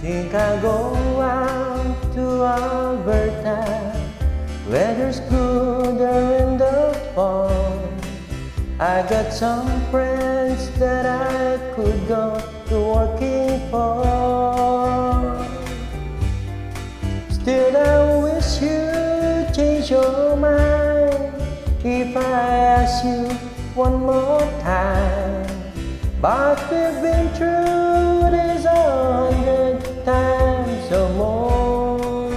Think I'll go out to Alberta. Weather's gooder in the fall. I got some friends that I could go to working for. Still I wish you'd change your mind if I ask you one more time. But we've been through this 100 times or more.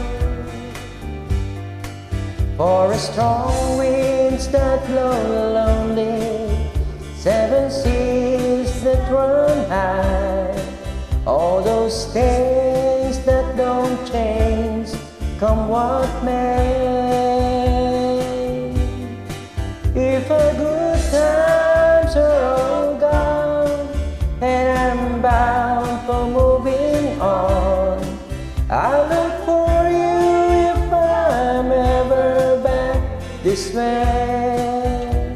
For a strong winds that blow lonely, 7 seas that run high, all those things that don't change, come what may. If a good times are all gone and I'm bound for moving on, I'll look for you if I'm ever back this way.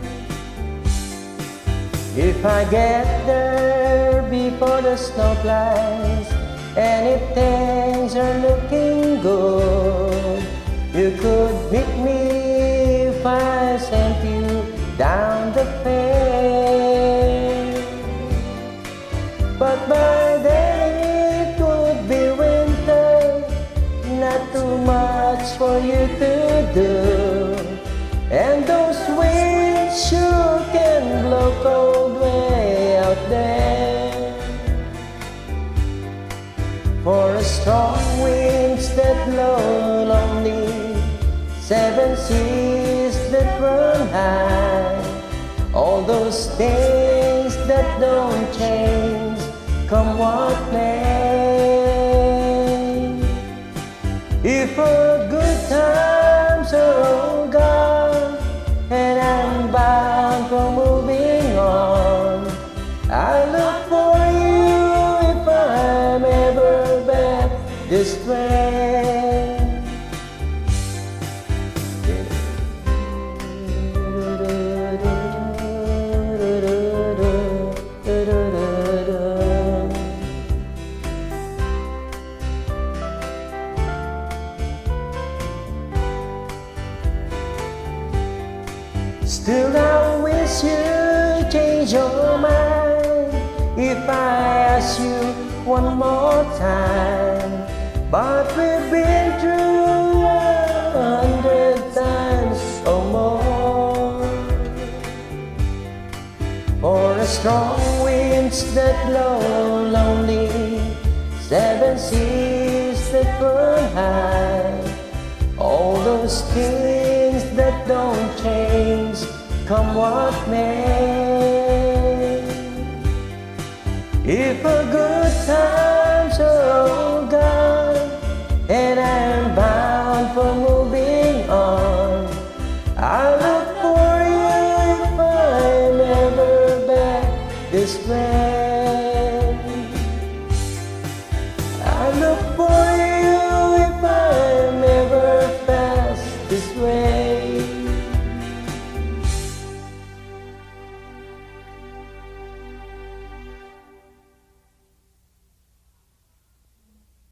If I get there before the snow flies, and if things are looking good, you could meet me if I sent you down the fair. But by then it would be winter, not too much for you to do, and those winds sure can blow cold way out there. For a strong winds that blow lonely, 7 seas that run high, all those things that don't change, come what may. If a good times are all gone and I'm bound for moving on, I look for you if I'm ever back this way. Still I wish you'd change your mind if I ask you one more time. But we've been through 100 times or more. For a strong winds that blow lonely, 7 seas that run high, all those things that don't change, come what may. If a good times are all gone and I'm bound for moving on, I look for you if I'm ever back this way.